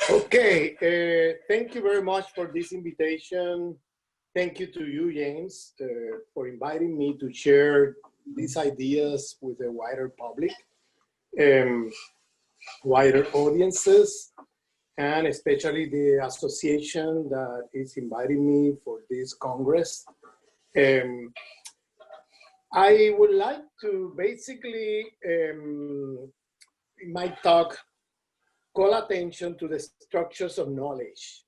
Okay, thank you very much for this invitation. Thank you to you, James, for inviting me to share these ideas with a wider public, wider audiences, and especially the association that is inviting me for this Congress. I would like to basically, in my talk, call attention to the structures of knowledge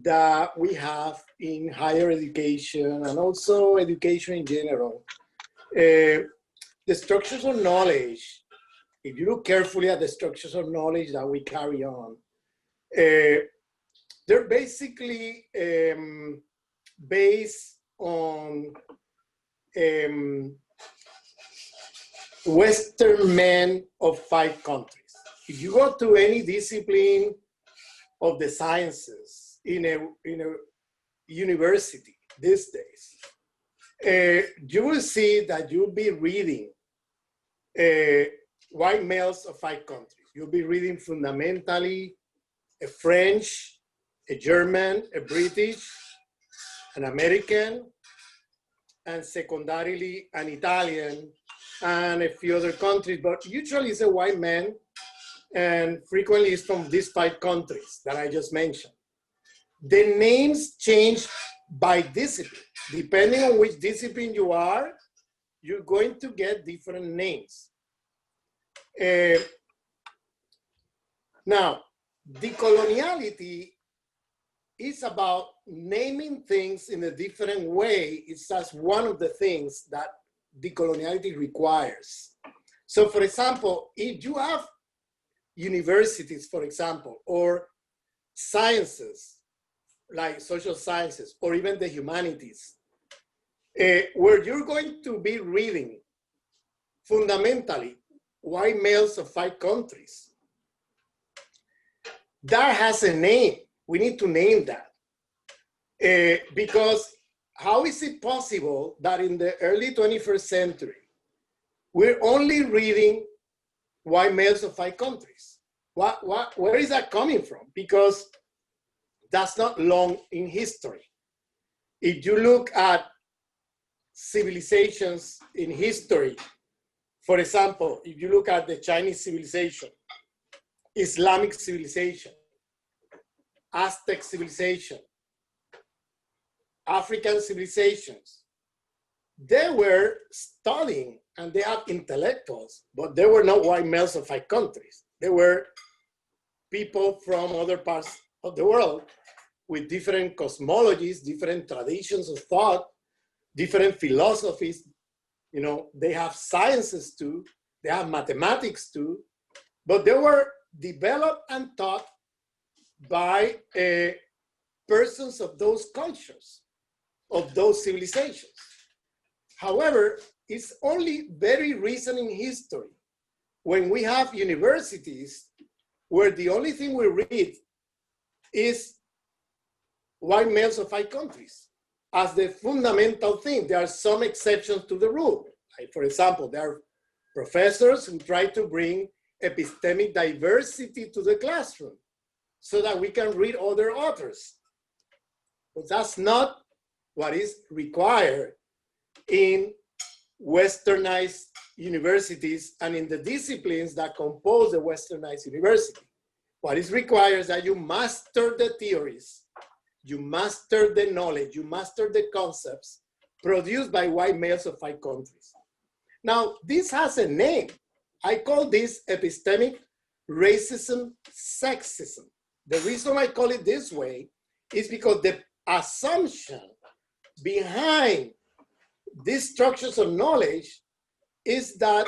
that we have in higher education and also education in general. The structures of knowledge, if you look carefully at the structures of knowledge that we carry on, they're basically based on Western men of 5 countries. If you go to any discipline of the sciences in a university these days, you will see that you'll be reading white males of 5 countries. You'll be reading fundamentally a French, a German, a British, an American, and secondarily an Italian, and a few other countries, but usually it's a white man, and frequently it's from these 5 countries that I just mentioned. The names change by discipline. Depending on which discipline you are, you're going to get different names. Now, decoloniality is about naming things in a different way. It's just one of the things that decoloniality requires. So for example, if you have universities, for example, or sciences, like social sciences, or even the humanities, where you're going to be reading fundamentally white males of 5 countries, that has a name. We need to name that. Because how is it possible that in the early 21st century, we're only reading white males of 5 countries? Where is that coming from? Because that's not long in history. If you look at civilizations in history, for example, if you look at the Chinese civilization, Islamic civilization, Aztec civilization, African civilizations, they were studying and they have intellectuals, but they were not white males of 5 countries. They were people from other parts of the world with different cosmologies, different traditions of thought, different philosophies. You know, they have sciences too, they have mathematics too, but they were developed and taught by persons of those cultures, of those civilizations. However, it's only very recent in history when we have universities where the only thing we read is white males of 5 countries as the fundamental thing. There are some exceptions to the rule. Like, for example, there are professors who try to bring epistemic diversity to the classroom so that we can read other authors. But that's not what is required in Westernized universities and in the disciplines that compose the Westernized university. What is required is that you master the theories, you master the knowledge, you master the concepts produced by white males of 5 countries. Now, this has a name. I call this epistemic racism, sexism. The reason I call it this way is because the assumption behind these structures of knowledge is that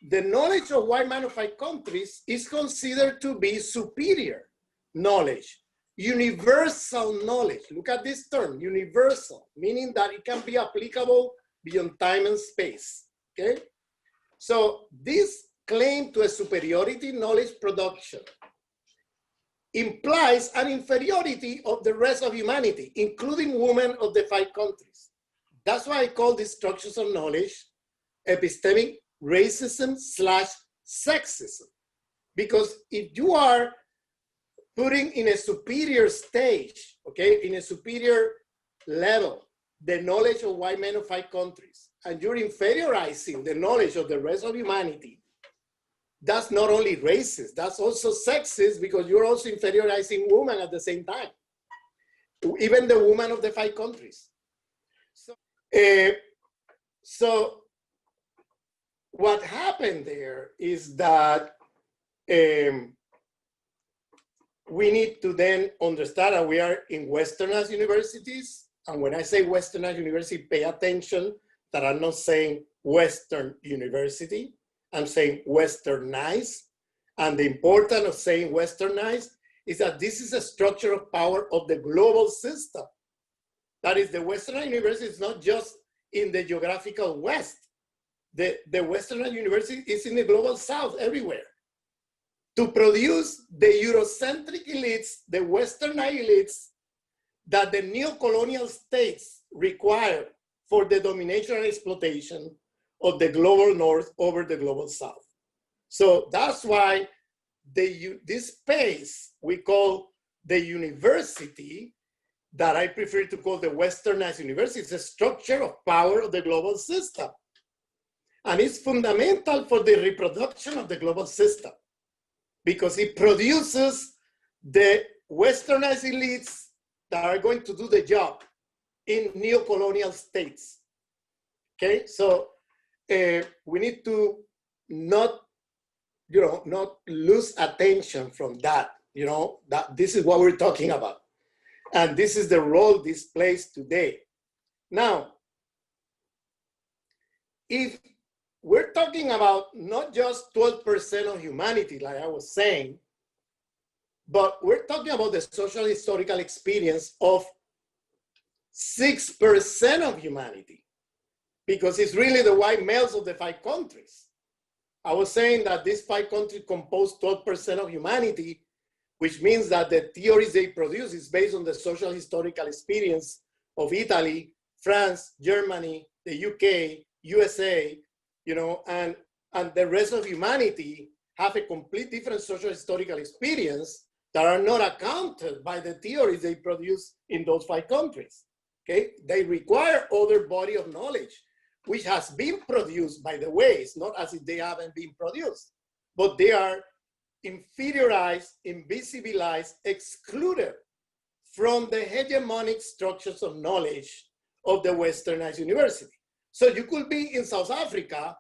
the knowledge of white men of 5 countries is considered to be superior knowledge, universal knowledge. Look at this term, universal, meaning that it can be applicable beyond time and space, okay? So this claim to a superiority knowledge production implies an inferiority of the rest of humanity, including women of the 5 countries. That's why I call these structures of knowledge epistemic racism / sexism. Because if you are putting in a superior stage, okay, in a superior level, the knowledge of white men of 5 countries, and you're inferiorizing the knowledge of the rest of humanity, that's not only racist, that's also sexist, because you're also inferiorizing women at the same time, even the women of the 5 countries. So what happened there is that we need to then understand that we are in Westernized universities. And when I say Westernized university, pay attention that I'm not saying Western university, I'm saying Westernized. And the importance of saying Westernized is that this is a structure of power of the global system. That is, the Westernized university is not just in the geographical West. The Westernized university is in the global South, everywhere, to produce the Eurocentric elites, the Westernized elites that the neo-colonial states require for the domination and exploitation of the global North over the global South. So that's why this space we call the university, that I prefer to call the Westernized university, is a structure of power of the global system. And it's fundamental for the reproduction of the global system, because it produces the Westernized elites that are going to do the job in neo-colonial states. Okay, so we need to not lose attention from that, that this is what we're talking about. And this is the role this plays today. Now, if we're talking about not just 12% of humanity, like I was saying, but we're talking about the social historical experience of 6% of humanity, because it's really the white males of the 5 countries. I was saying that these 5 countries compose 12% of humanity, which means that the theories they produce is based on the social historical experience of Italy, France, Germany, the UK, USA, and the rest of humanity have a complete different social historical experience that are not accounted by the theories they produce in those 5 countries. Okay, they require other body of knowledge, which has been produced, by the way. It's not as if they haven't been produced, but they are inferiorized, invisibilized, excluded from the hegemonic structures of knowledge of the Westernized university. So you could be in South Africa,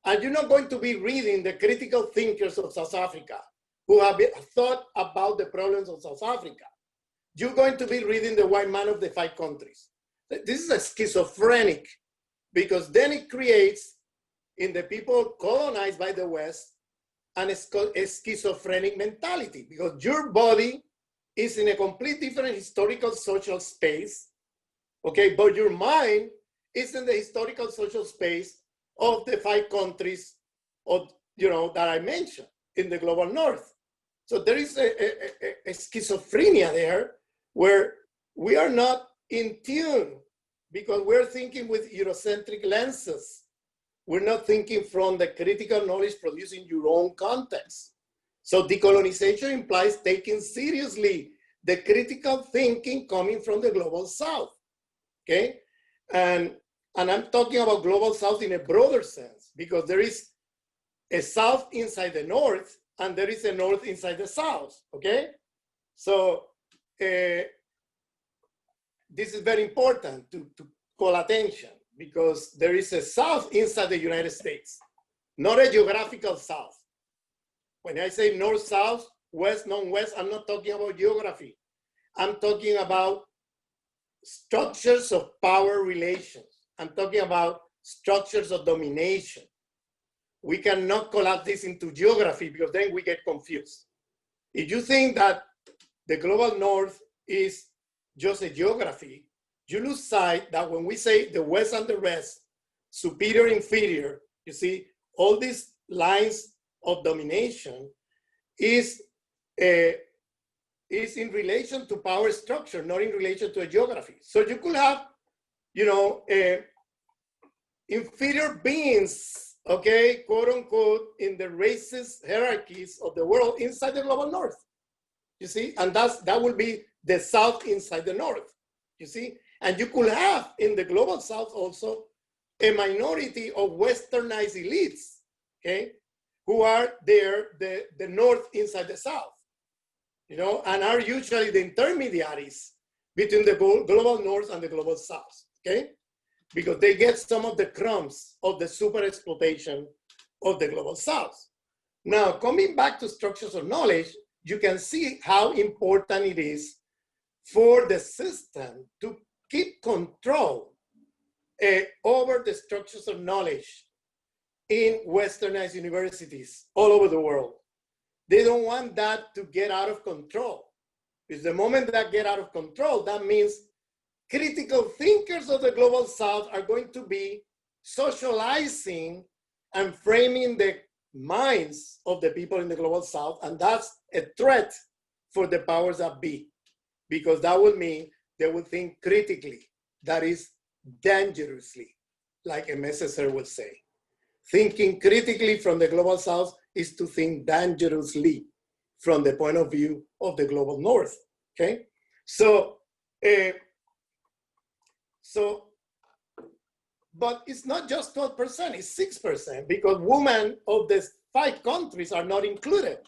and you're not going to be reading the critical thinkers of South Africa who have thought about the problems of South Africa. You're going to be reading the white man of the 5 countries. This is a schizophrenic, because then it creates in the people colonized by the West a schizophrenic mentality, because your body is in a completely different historical social space, okay, but your mind is in the historical social space of the 5 countries of, that I mentioned in the global North. So there is a schizophrenia there, where we are not in tune, because we're thinking with Eurocentric lenses. We're not thinking from the critical knowledge produced in your own context. So decolonization implies taking seriously the critical thinking coming from the global South, okay? And I'm talking about global South in a broader sense, because there is a South inside the North, and there is a North inside the South, okay? So this is very important to call attention, because there is a South inside the United States, not a geographical South. When I say North, South, West, non-West, I'm not talking about geography. I'm talking about structures of power relations. I'm talking about structures of domination. We cannot collapse this into geography, because then we get confused. If you think that the global North is just a geography, you lose sight that when we say the West and the rest, superior, inferior, you see, all these lines of domination is in relation to power structure, not in relation to a geography. So you could have, inferior beings, okay, quote unquote, in the racist hierarchies of the world inside the global North. you see? And that will be the South inside the North, you see? And you could have in the global South also a minority of westernized elites, okay, who are there, the North inside the South, you know, and are usually the intermediaries between the global North and the global South, okay? Because they get some of the crumbs of the super exploitation of the global South. Now, coming back to structures of knowledge, you can see how important it is for the system to keep control over the structures of knowledge in westernized universities all over the world. They don't want that to get out of control. Because the moment that get out of control, that means critical thinkers of the global South are going to be socializing and framing the minds of the people in the global South, and that's a threat for the powers that be, because that would mean they would think critically, that is dangerously, like a Messenger would say. Thinking critically from the global South is to think dangerously from the point of view of the global North, okay? But it's not just 12%, it's 6%, because women of the 5 countries are not included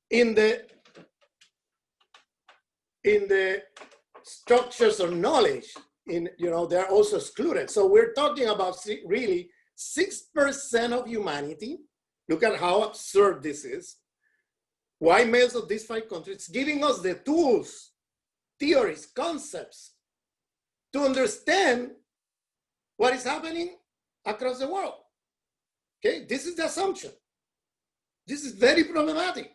in the structures of knowledge. They're also excluded. So we're talking about really 6% of humanity. Look at how absurd this is. White males of these 5 countries giving us the tools, theories, concepts to understand what is happening across the world. Okay, this is the assumption. This is very problematic.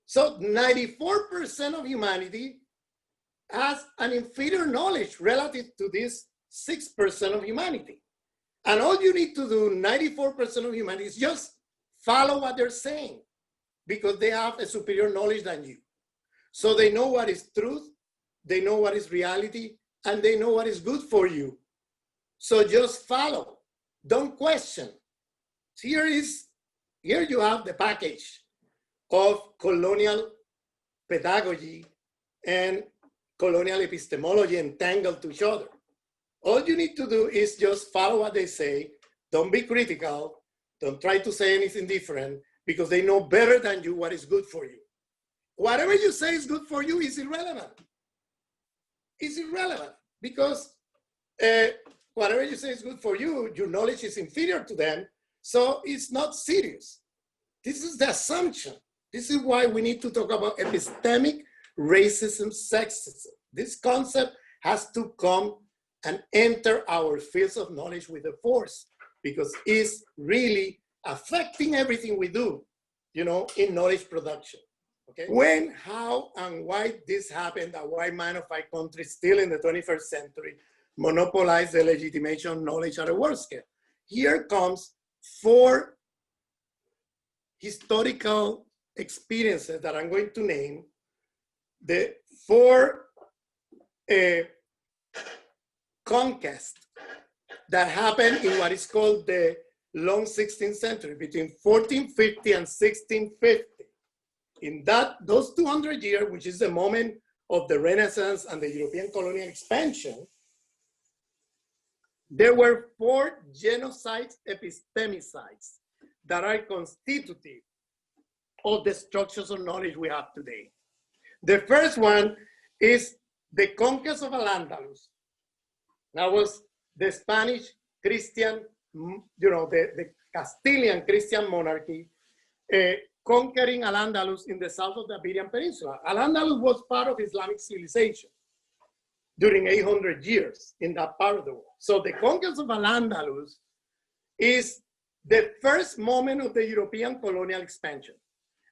So 94% of humanity has an inferior knowledge relative to this 6% of humanity. And all you need to do, 94% of humanity, is just follow what they're saying, because they have a superior knowledge than you. So they know what is truth, they know what is reality, and they know what is good for you. So just follow, don't question. Here you have the package of colonial pedagogy and colonial epistemology entangled to each other. All you need to do is just follow what they say, don't be critical, don't try to say anything different, because they know better than you what is good for you. Whatever you say is good for you is irrelevant. It's irrelevant, because whatever you say is good for you, your knowledge is inferior to them, so it's not serious. This is the assumption. This is why we need to talk about epistemic racism, sexism. This concept has to come and enter our fields of knowledge with a force, because it's really affecting everything we do, in knowledge production. Okay? When, how, and why this happened, that white man of 5 countries still in the 21st century monopolize the legitimation of knowledge at a world scale. Here comes 4 historical experiences that I'm going to name, the 4 conquests that happened in what is called the long 16th century, between 1450 and 1650. In those 200 years, which is the moment of the Renaissance and the European colonial expansion, there were 4 genocides, epistemicides, that are constitutive of the structures of knowledge we have today. The first one is the conquest of Al-Andalus. That was the Spanish Christian, the Castilian Christian monarchy conquering Al-Andalus in the south of the Iberian Peninsula. Al-Andalus was part of Islamic civilization during 800 years in that part of the world. So the conquest of Al-Andalus is the first moment of the European colonial expansion.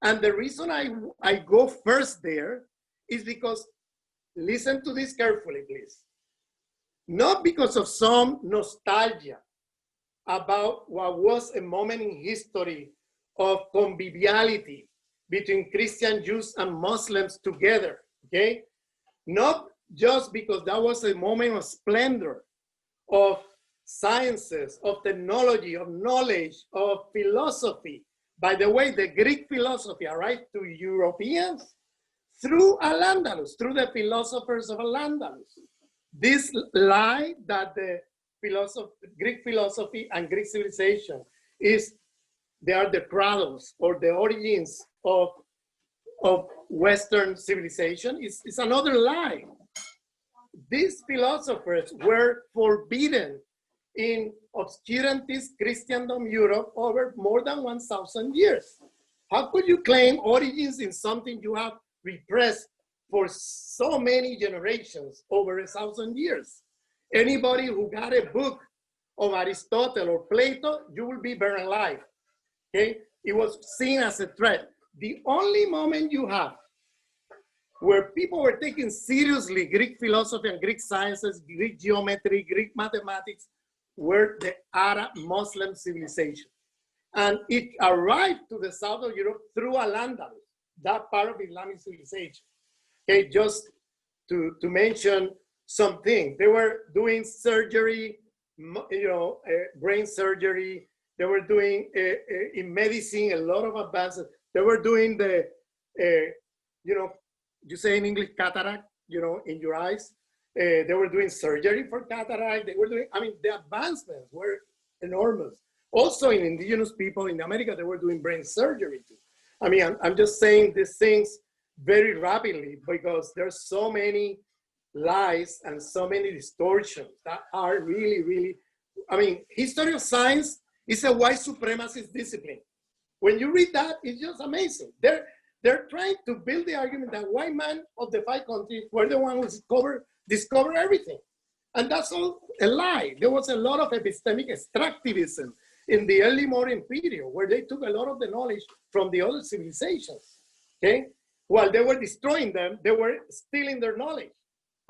And the reason I go first there is because, listen to this carefully, please. Not because of some nostalgia about what was a moment in history of conviviality between Christian Jews and Muslims together, okay? Not just because that was a moment of splendor, of sciences, of technology, of knowledge, of philosophy. By the way, the Greek philosophy arrived to Europeans through Al-Andalus, through the philosophers of Al-Andalus. This lie that the Greek philosophy and Greek civilization they are the cradles or the origins of Western civilization is another lie. These philosophers were forbidden in obscurantist Christendom Europe over more than 1,000 years. How could you claim origins in something you have repressed for so many generations, over 1,000 years? Anybody who got a book of Aristotle or Plato, you will be burned alive, okay? It was seen as a threat. The only moment you have where people were taking seriously Greek philosophy and Greek sciences, Greek geometry, Greek mathematics, were the Arab Muslim civilization. And it arrived to the south of Europe through Al-Andalus, that part of Islamic civilization. Okay, just to mention something, they were doing surgery, brain surgery. They were doing, in medicine, a lot of advances. They were doing you say in English, cataract, in your eyes. They were doing surgery for cataract. They were doing, the advancements were enormous. Also in indigenous people in America, they were doing brain surgery too. I'm just saying these things very rapidly because there's so many lies and so many distortions that are really, really, history of science is a white supremacist discipline. When you read that, it's just amazing. They're trying to build the argument that white men of the 5 countries were the ones who discovered everything. And that's all a lie. There was a lot of epistemic extractivism in the early modern period where they took a lot of the knowledge from the other civilizations, okay? While they were destroying them, they were stealing their knowledge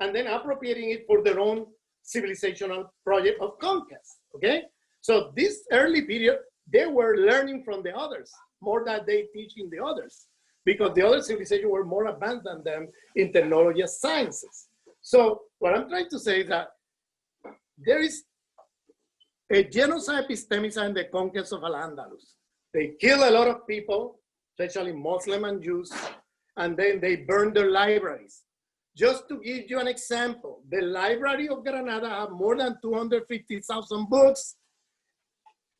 and then appropriating it for their own civilizational project of conquest, okay? So this early period, they were learning from the others more than they teaching the others, because the other civilizations were more advanced than them in technology and sciences. So what I'm trying to say is that there is a genocide epistemicide in the conquest of Al-Andalus. They kill a lot of people, especially Muslim and Jews, and then they burn their libraries. Just to give you an example, the Library of Granada had more than 250,000 books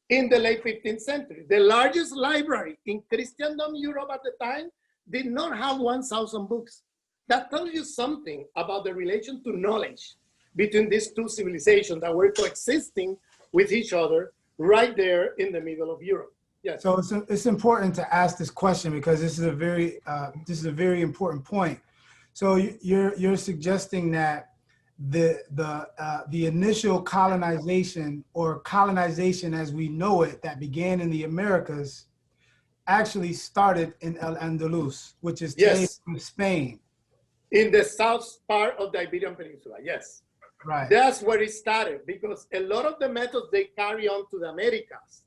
in the late 15th century. The largest library in Christendom Europe at the time did not have 1,000 books. That tells you something about the relation to knowledge between these two civilizations that were coexisting with each other right there in the middle of Europe. Yes. So it's important to ask this question because this is a very important point. So you're suggesting that the initial colonization or colonization as we know it that began in the Americas actually started in Al-Andalus, which is today in Spain. In the south part of the Iberian Peninsula, yes. Right. That's where it started because a lot of the methods they carry on to the Americas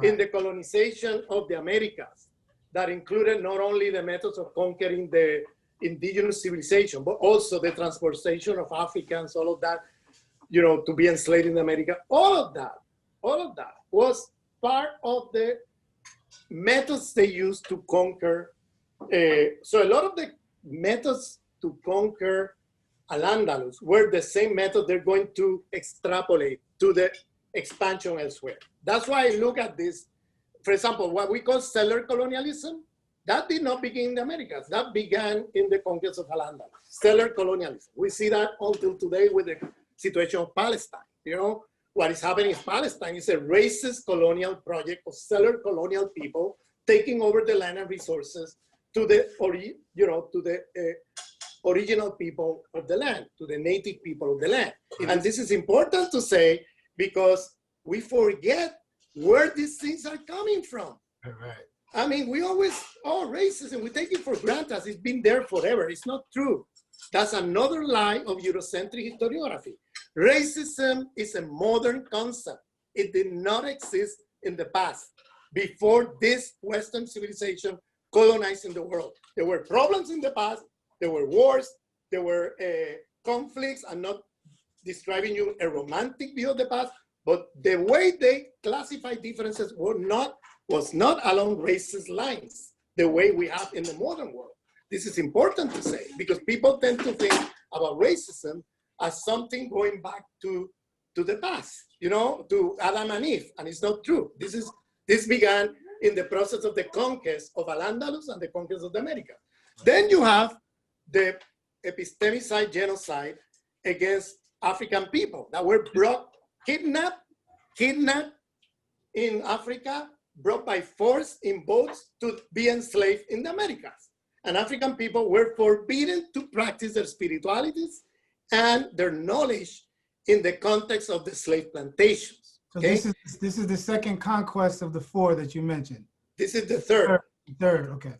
in the colonization of the Americas that included not only the methods of conquering the indigenous civilization, but also the transportation of Africans, all of that, to be enslaved in America. All of that was part of the methods they used to conquer. So a lot of the methods to conquer Al-Andalus were the same method they're going to extrapolate to the expansion elsewhere. That's why I look at this. For example, what we call cellular colonialism, that did not begin in the Americas. That began in the conquest of Al-Andalus. Cellular colonialism. We see that until today with the situation of Palestine. What is happening in Palestine is a racist colonial project of cellular colonial people taking over the land and resources to the original people of the land, to the native people of the land. And this is important to say because we forget where these things are coming from. Right. We always, racism, we take it for granted as it's been there forever. It's not true. That's another lie of Eurocentric historiography. Racism is a modern concept. It did not exist in the past before this Western civilization colonizing the world. There were problems in the past. There were wars. There were conflicts. I'm not describing you a romantic view of the past, but the way they classify differences was not along racist lines, the way we have in the modern world. This is important to say because people tend to think about racism as something going back to the past, you know, to Adam and Eve, and it's not true. This began in the process of the conquest of Al-Andalus and the conquest of the Americas. Then you have the epistemicide genocide against African people that were kidnapped in Africa, brought by force in boats to be enslaved in the Americas. And African people were forbidden to practice their spiritualities and their knowledge in the context of the slave plantations. Okay? So this is the second conquest of the four that you mentioned. This is the third. Third, okay.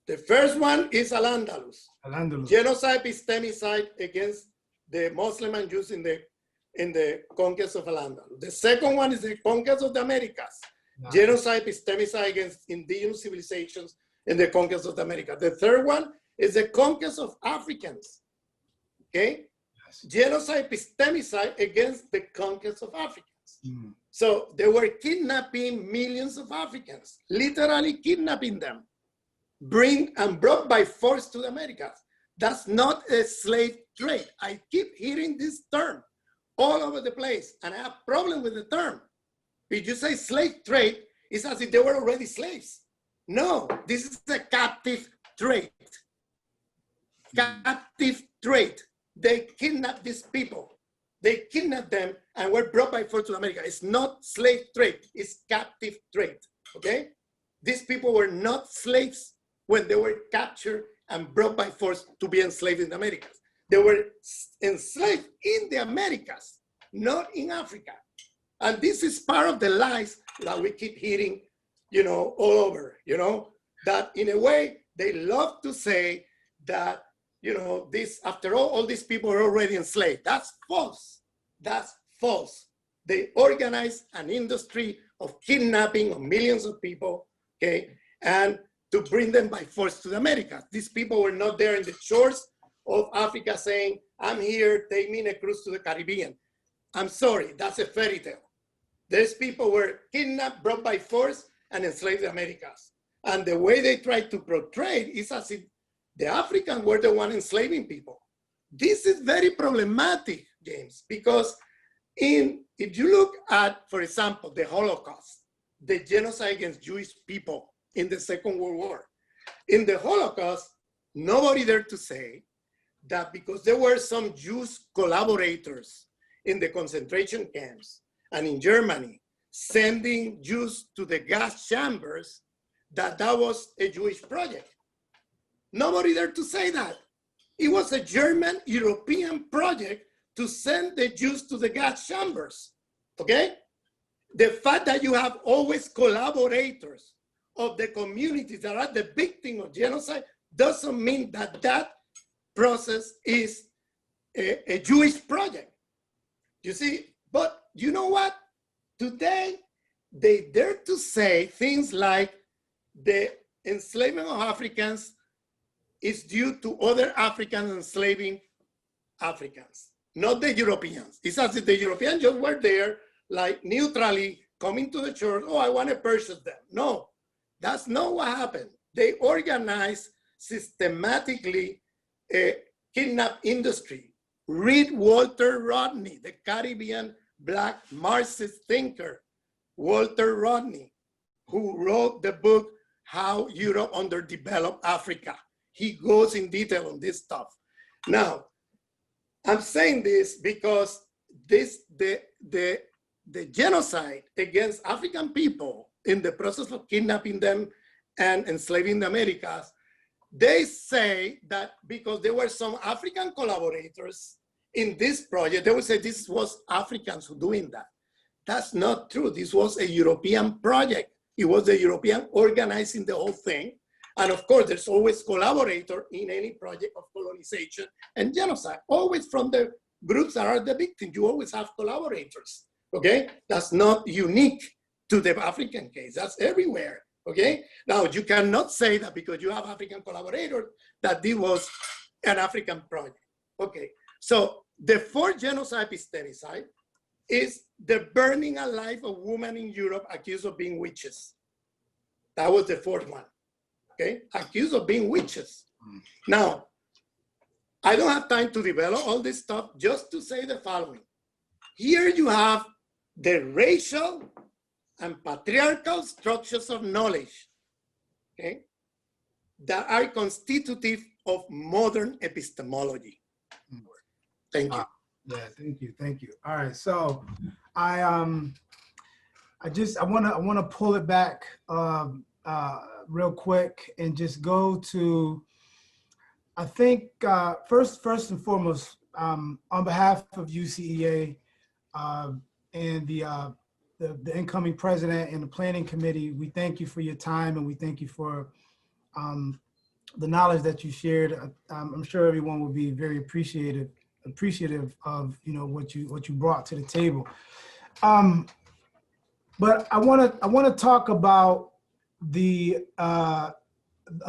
The first one is Al-Andalus. Al-Andalus. Genocide, epistemicide against the Muslim and Jews in the conquest of Al-Andalus. The second one is the conquest of the Americas. Wow. Genocide, epistemicide against indigenous civilizations in the conquest of the Americas. The third one is the conquest of Africans. Okay? Yes. Genocide, epistemicide against the conquest of Africans. Mm. So they were kidnapping millions of Africans, literally kidnapping them, brought by force to the Americas. That's not a slave trade. I keep hearing this term all over the place, and I have a problem with the term. If you say slave trade, it's as if they were already slaves. No, this is a captive trade. Captive trade. They kidnapped these people. They kidnapped them and were brought by force to America. It's not slave trade, it's captive trade, okay? These people were not slaves when they were captured and brought by force to be enslaved in the Americas. They were enslaved in the Americas, not in Africa. And this is part of the lies that we keep hearing, you know, all over, you know, that in a way, they love to say that, you know, this, after all these people are already enslaved. That's false. That's false. They organized an industry of kidnapping of millions of people, okay, and to bring them by force to the Americas. These people were not there in the shores of Africa saying, I'm here, take me in a cruise to the Caribbean. I'm sorry, that's a fairy tale. These people were kidnapped, brought by force, and enslaved the Americas. And the way they try to portray it is as if the Africans were the one enslaving people. This is very problematic, James, because if you look at, for example, the Holocaust, the genocide against Jewish people in the Second World War. In the Holocaust, nobody dared to say that because there were some Jewish collaborators in the concentration camps and in Germany, sending Jews to the gas chambers, that was a Jewish project. Nobody dared to say that. It was a German European project to send the Jews to the gas chambers, okay? The fact that you have always collaborators of the communities that are the victim of genocide doesn't mean that that process is a Jewish project. You see, but you know what? Today, they dare to say things like the enslavement of Africans is due to other Africans enslaving Africans, not the Europeans. It's as if the Europeans just were there, like neutrally coming to the church, oh, I want to purchase them. No, that's not what happened. They organized systematically a kidnap industry. Read Walter Rodney, the Caribbean Black Marxist thinker, Walter Rodney, who wrote the book, How Europe Underdeveloped Africa. He goes in detail on this stuff. Now, I'm saying this because the genocide against African people in the process of kidnapping them and enslaving the Americas, they say that because there were some African collaborators in this project, they would say this was Africans who doing that. That's not true. This was a European project. It was the European organizing the whole thing. And of course, there's always collaborator in any project of colonization and genocide, always from the groups that are the victims. You always have collaborators, okay? That's not unique to the African case, that's everywhere, okay? Now, you cannot say that because you have African collaborators, that this was an African project, okay? So the fourth genocide epistemicide is the burning alive of women in Europe accused of being witches. That was the fourth one. Okay, accused of being witches. Now, I don't have time to develop all this stuff, just to say the following. Here you have the racial and patriarchal structures of knowledge, okay, that are constitutive of modern epistemology. Thank you. Yeah, thank you. All right, so I want to pull it back real quick and just go to, I think first and foremost, on behalf of UCEA and the incoming president and the planning committee, we thank you for your time and we thank you for the knowledge that you shared. I'm sure everyone will be very appreciative of what you brought to the table. But I want to talk about the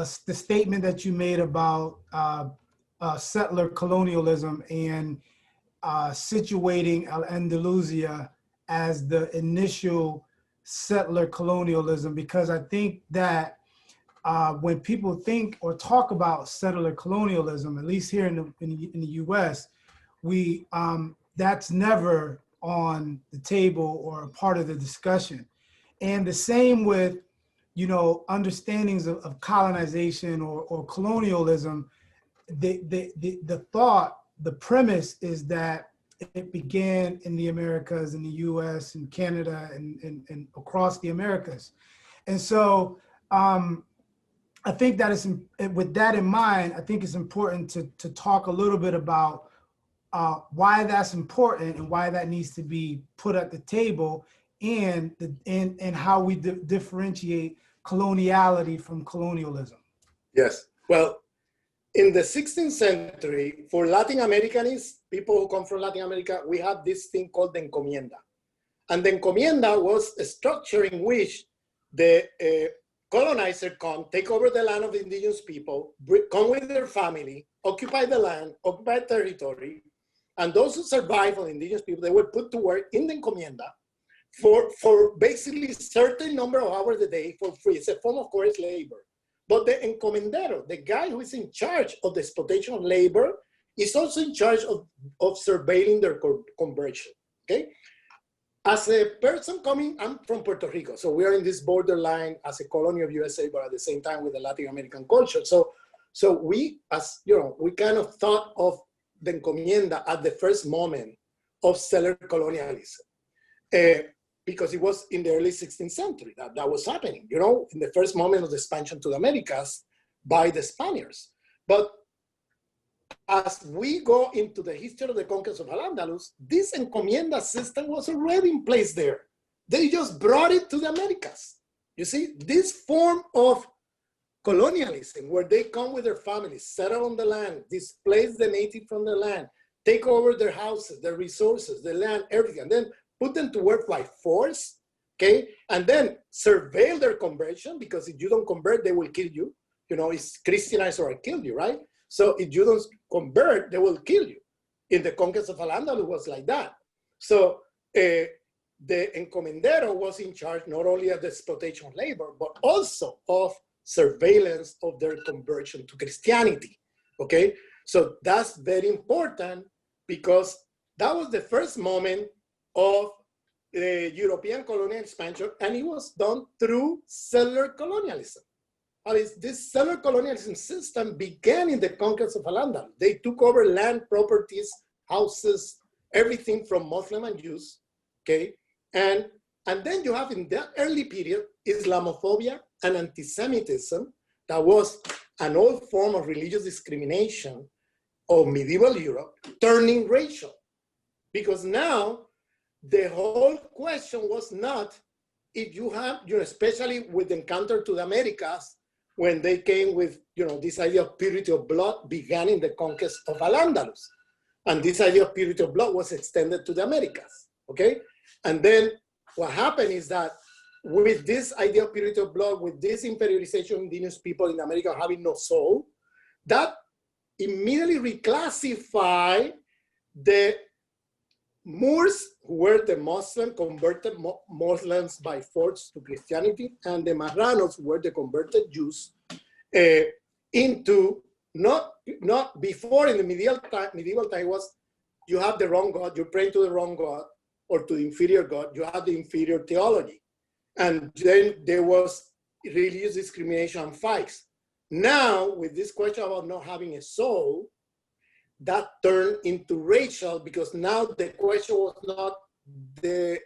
statement that you made about settler colonialism and situating Andalusia as the initial settler colonialism, because I think that when people think or talk about settler colonialism, at least here in the U.S., that's never on the table or a part of the discussion. And the same with, understandings of colonization or colonialism. The thought, the premise is that it began in the Americas, in the U.S. and Canada and across the Americas. And so I think that with that in mind, I think it's important to talk a little bit about why that's important and why that needs to be put at the table, and how we differentiate coloniality from colonialism. Yes. Well, in the 16th century, for Latin Americanists, people who come from Latin America, we have this thing called the encomienda. And the encomienda was a structure in which the colonizer come, take over the land of the indigenous people, come with their family, occupy the land, occupy territory, and those who survive of indigenous people, they were put to work in the encomienda for basically certain number of hours a day for free. It's a form of forced labor. But the encomendero, the guy who is in charge of the exploitation of labor, is also in charge of surveilling their conversion, okay? As a person coming, I'm from Puerto Rico, so we are in this borderline as a colony of USA, but at the same time with the Latin American culture. So we, as we kind of thought of the encomienda at the first moment of settler colonialism, because it was in the early 16th century that was happening, in the first moment of the expansion to the Americas by the Spaniards. But as we go into the history of the conquest of Al-Andalus, this encomienda system was already in place there. They just brought it to the Americas. You see, this form of colonialism, where they come with their families, settle on the land, displace the native from the land, take over their houses, their resources, the land, everything, and then put them to work by force, okay? And then surveil their conversion, because if you don't convert, they will kill you. It's Christianize or I kill you, right? So if you don't convert, they will kill you. In the conquest of Al-Andalus, it was like that. So the encomendero was in charge not only of the exploitation of labor, but also of surveillance of their conversion to Christianity, okay? So that's very important, because that was the first moment of the European colonial expansion, and it was done through settler colonialism. This settler colonialism system began in the conquest of Al-Andalus. They took over land, properties, houses, everything from Muslim and Jews, okay? And then you have in that early period, Islamophobia and anti-Semitism, that was an old form of religious discrimination of medieval Europe, turning racial. Because now, the whole question was not if you have, especially with the encounter to the Americas, when they came with, this idea of purity of blood began in the conquest of Al-Andalus. And this idea of purity of blood was extended to the Americas, okay? And then what happened is that with this idea of purity of blood, with this imperialization of indigenous people in America having no soul, that immediately reclassified the Moors, who were the Muslim, converted Muslims by force to Christianity, and the Marranos, who were the converted Jews, into not before in the medieval time was you have the wrong God, you're praying to the wrong God or to the inferior God, you have the inferior theology. And then there was religious discrimination and fights. Now, with this question about not having a soul, that turned into racial, because now the question was not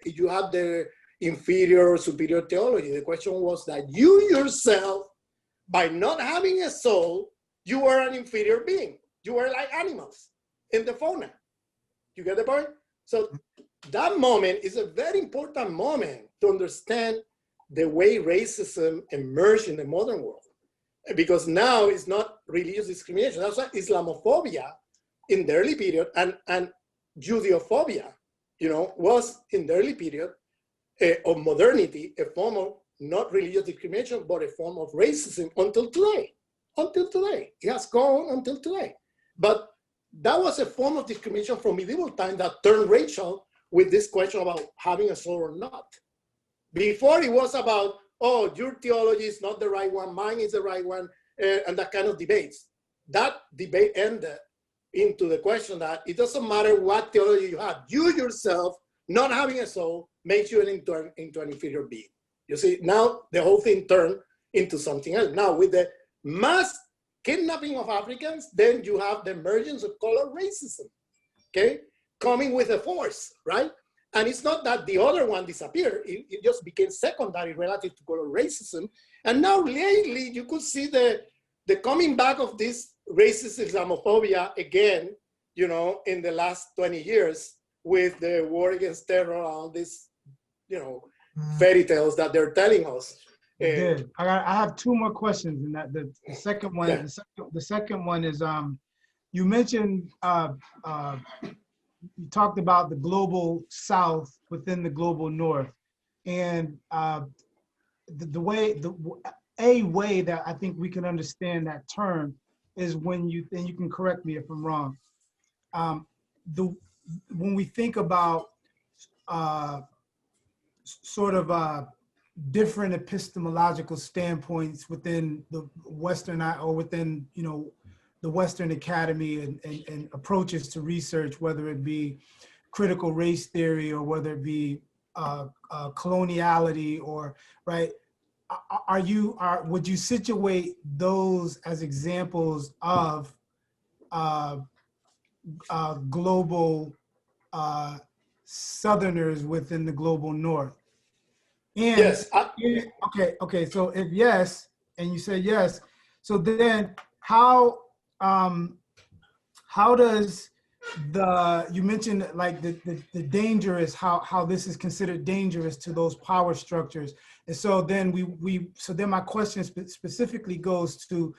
you have the inferior or superior theology. The question was that you yourself, by not having a soul, you were an inferior being. You were like animals in the fauna. You get the point? So that moment is a very important moment to understand the way racism emerged in the modern world. Because now it's not religious discrimination. That's why Islamophobia in the early period and Judeophobia, was in the early period of modernity, a form of not religious discrimination, but a form of racism until today. Until today. It has gone until today. But that was a form of discrimination from medieval time that turned racial with this question about having a soul or not. Before it was about, oh, your theology is not the right one, mine is the right one, and that kind of debates. That debate ended into the question that it doesn't matter what theology you have, you yourself not having a soul makes you into an inferior being. You see, now the whole thing turned into something else. Now with the mass kidnapping of Africans, then you have the emergence of color racism, okay? Coming with a force, right? And it's not that the other one disappeared, it just became secondary relative to color racism. And now lately you could see the coming back of this racist Islamophobia again, in the last 20 years with the war against terror, all this, fairy tales that they're telling us. I have two more questions, and that the second one, yeah. the second one is you mentioned you talked about the global South within the global North, and a way that I think we can understand that term is when you can correct me if I'm wrong. When we think about sort of different epistemological standpoints within the Western or within the Western Academy and approaches to research, whether it be critical race theory or whether it be coloniality, or right, would you situate those as examples of global Southerners within the global North? And yes. Okay. So if yes, and you say yes, so then how does you mentioned like the dangerous, how this is considered dangerous to those power structures, and so then then my question specifically goes to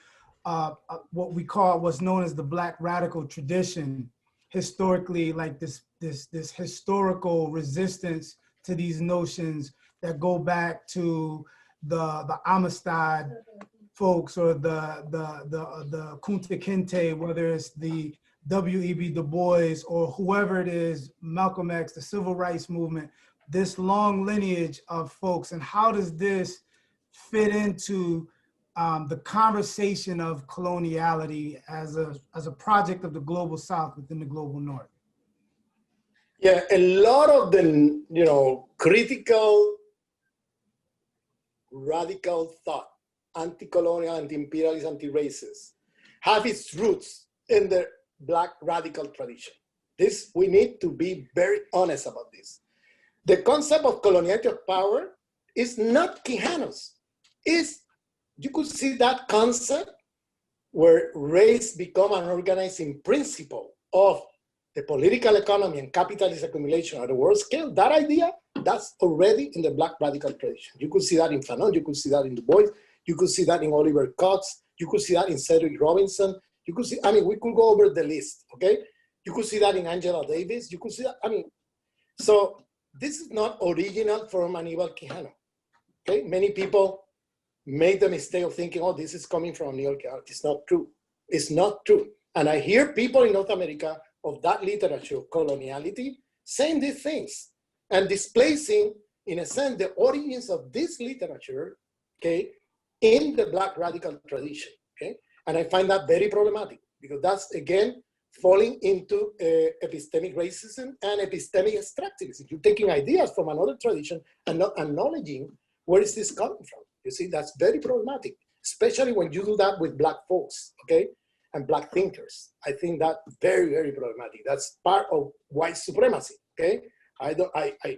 what's known as the Black radical tradition, historically, like this historical resistance to these notions that go back to the Amistad folks or the Kunta Kinte, whether it's the W.E.B. Du Bois or whoever it is, Malcolm X, the civil rights movement, this long lineage of folks, and how does this fit into the conversation of coloniality as a project of the global South within the global North? Yeah, a lot of the critical, radical thought, anti-colonial, anti-imperialist, anti-racist, have its roots in the Black radical tradition. We need to be very honest about this. The concept of coloniality of power is not Quijano's. You could see that concept where race become an organizing principle of the political economy and capitalist accumulation at a world scale. That idea, that's already in the Black radical tradition. You could see that in Fanon, you could see that in Du Bois, you could see that in Oliver Cox, you could see that in Cedric Robinson, you could see, we could go over the list, okay? You could see that in Angela Davis, you could see that, so this is not original from Aníbal Quijano, okay? Many people made the mistake of thinking, oh, this is coming from Aníbal Quijano. It's not true. It's not true. And I hear people in North America of that literature, coloniality, saying these things and displacing, in a sense, the origins of this literature, okay, in the Black radical tradition, okay? And I find that very problematic because that's, again, falling into epistemic racism and epistemic extractivism. You're taking ideas from another tradition and not acknowledging where is this coming from. You see, that's very problematic, especially when you do that with Black folks, okay? And Black thinkers. I think that's very, very problematic. That's part of white supremacy, okay? I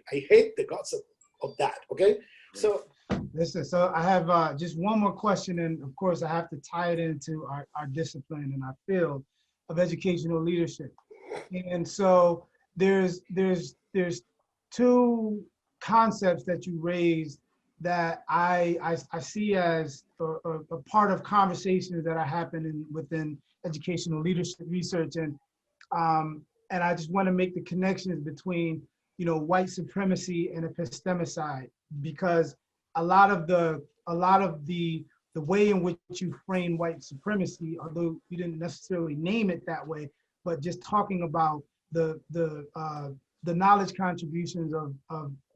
hate the guts of that, okay? So listen, so I have just one more question, and of course I have to tie it into our discipline and our field of educational leadership. And so there's two concepts that you raised that I see as a part of conversations that are happening within educational leadership research, and I just want to make the connections between, you know, white supremacy and epistemicide, because a lot of the way in which you frame white supremacy, although you didn't necessarily name it that way, but just talking about the knowledge contributions of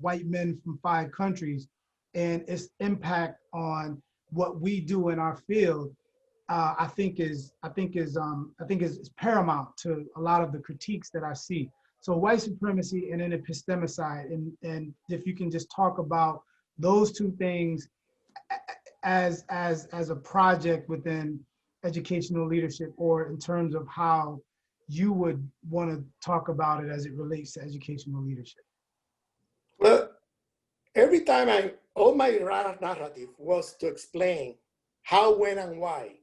white men from 5 countries and its impact on what we do in our field, I think is paramount to a lot of the critiques that I see. So white supremacy and then epistemicide, and if you can just talk about those two things as a project within educational leadership, or in terms of how you would want to talk about it as it relates to educational leadership. Well, every time all my narrative was to explain how, when, and why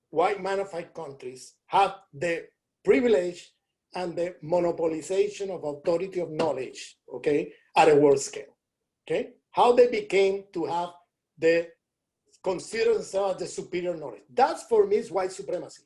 white manified countries have the privilege and the monopolization of authority of knowledge, okay, at a world scale, okay? How they became to have consider themselves the superior knowledge. That's, for me, is white supremacy,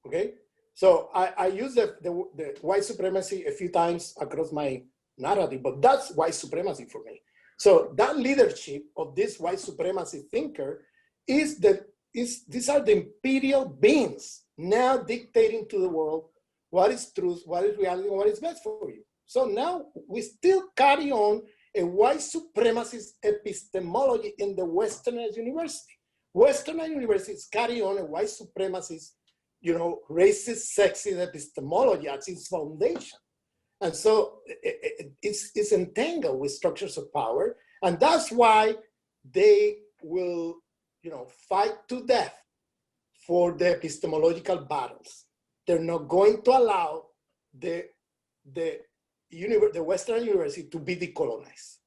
okay? So I use the white supremacy a few times across my narrative, but that's white supremacy for me. So that leadership of this white supremacy thinker these are the imperial beings now dictating to the world what is truth, what is reality, and what is best for you. So now we still carry on a white supremacist epistemology in the Westernized university. Westernized universities carry on a white supremacist, you know, racist, sexist epistemology as its foundation. And so it's entangled with structures of power. And that's why they will, you know, fight to death for the epistemological battles. They're not going to allow the Western university to be decolonized.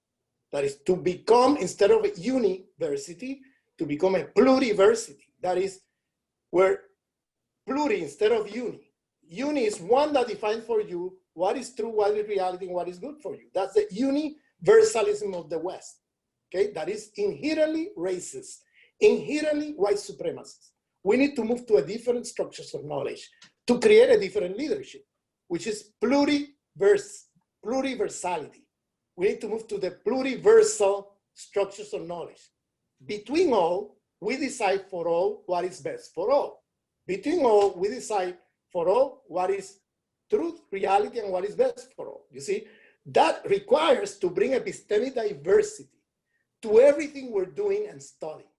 That is, to become, instead of a university, to become a pluriversity. That is, where pluri instead of uni. Uni is one that defines for you what is true, what is reality, and what is good for you. That's the universalism of the West, okay? That is inherently racist, inherently white supremacist. We need to move to a different structures of knowledge to create a different leadership, which is pluriversality. We need to move to the pluriversal structures of knowledge. Between all, we decide for all what is best for all. Between all, we decide for all what is truth, reality, and what is best for all. You see, that requires to bring epistemic diversity to everything we're doing and studying.